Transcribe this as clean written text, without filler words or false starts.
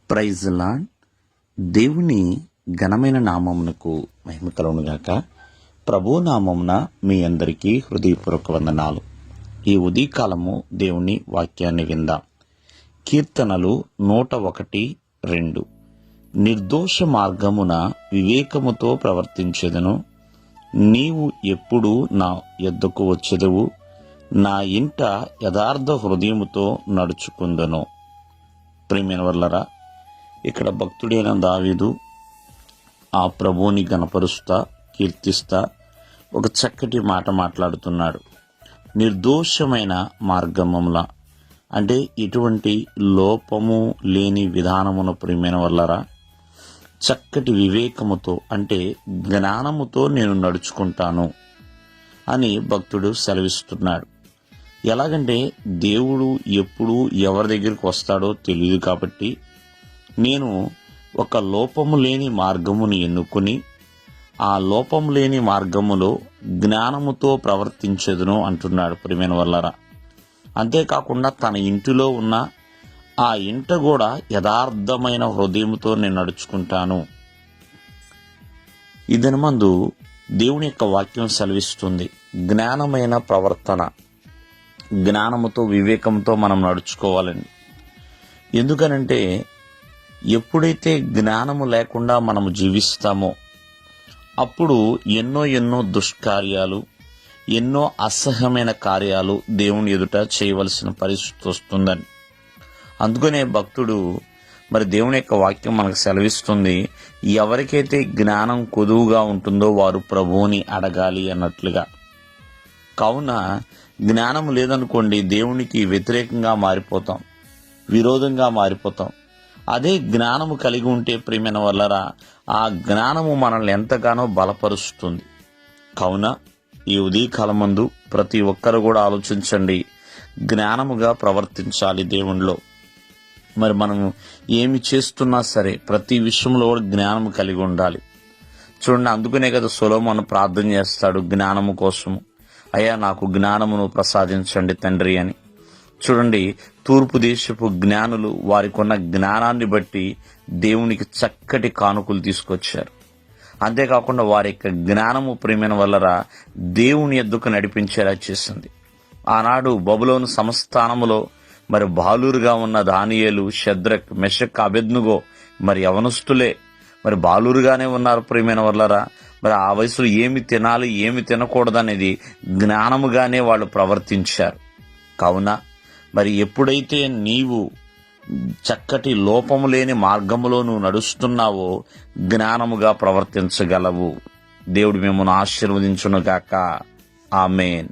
Praise lord. దేవుని ఘనమైన నామమునకు మహిమ కలుగునుగాక. ప్రభు నామమున మీ అందరికీ హృదయపూర్వక వందనాలు. ఈ ఉదయకాలము దేవుని వాక్యాన్ని విందాం. కీర్తనలు 101:2. నిర్దోష మార్గమున వివేకముతో ప్రవర్తించెదను, నీవు ఎప్పుడు నా యొద్దకు వచ్చెదవు, నా ఇంట యథార్థ హృదయముతో నడుచుకుందను. ప్రియమైన వర్లరా, ఇక్కడ భక్తుడైన దావీదు ఆ ప్రభువుని గణపరుస్తా కీర్తిస్తా ఒక చక్కటి మాట మాట్లాడుతున్నాడు. నిర్దోషమైన మార్గముల అంటే ఇటువంటి లోపము లేని విధానమున ప్రియమైన వర్లరా, చక్కటి వివేకముతో అంటే జ్ఞానముతో నేను నడుచుకుంటాను అని భక్తుడు సెలవిస్తున్నాడు. ఎలాగంటే దేవుడు ఎప్పుడు ఎవరి దగ్గరికి వస్తాడో తెలియదు కాబట్టి నేను ఒక లోపము లేని మార్గమును ఎన్నుకొని ఆ లోపము లేని మార్గములో జ్ఞానముతో ప్రవర్తించెదను అంటున్నాడు ప్రియమైన వల్లరా. అంతేకాకుండా తన ఇంటిలో ఉన్న ఆ ఇంట కూడా యథార్థమైన హృదయముతో నేను నడుచుకుంటాను. ఈ దినమందు దేవుని యొక్క వాక్యం సెలవిస్తుంది, జ్ఞానమైన ప్రవర్తన, జ్ఞానముతో వివేకంతో మనం నడుచుకోవాలండి. ఎందుకనంటే ఎప్పుడైతే జ్ఞానము లేకుండా మనము జీవిస్తామో అప్పుడు ఎన్నో దుష్కార్యాలు, ఎన్నో అసహ్యమైన కార్యాలు దేవుని ఎదుట చేయవలసిన పరిస్థితి వస్తుందని. అందుకనే భక్తుడు మరి దేవుని యొక్క వాక్యం మనకు సెలవిస్తుంది, ఎవరికైతే జ్ఞానం కొదువుగా ఉంటుందో వారు ప్రభువుని అడగాలి అన్నట్లుగా. కావున జ్ఞానం లేదనుకోండి, దేవునికి వ్యతిరేకంగా మారిపోతాం, విరోధంగా మారిపోతాం. అదే జ్ఞానము కలిగి ఉంటే ప్రియమైన వల్లరా, ఆ జ్ఞానము మనల్ని ఎంతగానో బలపరుస్తుంది. కావున ఈ ఉదయకాలమందు ప్రతి ఒక్కరు కూడా ఆలోచించండి, జ్ఞానముగా ప్రవర్తించాలి దేవునిలో. మరి మనము ఏమి చేస్తున్నా సరే ప్రతి విషయంలో కూడా జ్ఞానము కలిగి ఉండాలి. చూడండి, అందుకనే కదా సొలొమోను ప్రార్థన చేస్తాడు జ్ఞానము కోసము, అయ్యా నాకు జ్ఞానమును ప్రసాదించండి తండ్రి అని. చూడండి, తూర్పు దేశపు జ్ఞానులు వారికి ఉన్న జ్ఞానాన్ని బట్టి దేవునికి చక్కటి కానుకలు తీసుకొచ్చారు. అంతేకాకుండా వారి యొక్క జ్ఞానము ప్రియమైన వల్లరా దేవుని యొద్దకు నడిపించేలా చేసింది. ఆనాడు బబులోను సంస్థానములో మరి బాలురుగా ఉన్న దానియేలు, షద్రక్, మెషక్, అబేద్నెగో మరి యవనస్తులే, మరి బాలురుగానే ఉన్నారు ప్రియమైన వల్లరా. మరి ఆ వయసులో ఏమి తినాలి ఏమి తినకూడదనేది జ్ఞానముగానే వాళ్ళు ప్రవర్తించారు. కావున మరి ఎప్పుడైతే నీవు చక్కటి లోపము లేని మార్గములో నువ్వు నడుస్తున్నావో జ్ఞానముగా ప్రవర్తించగలవు. దేవుడు మిమ్మల్ని ఆశీర్వదించునుగాక. ఆమేన్.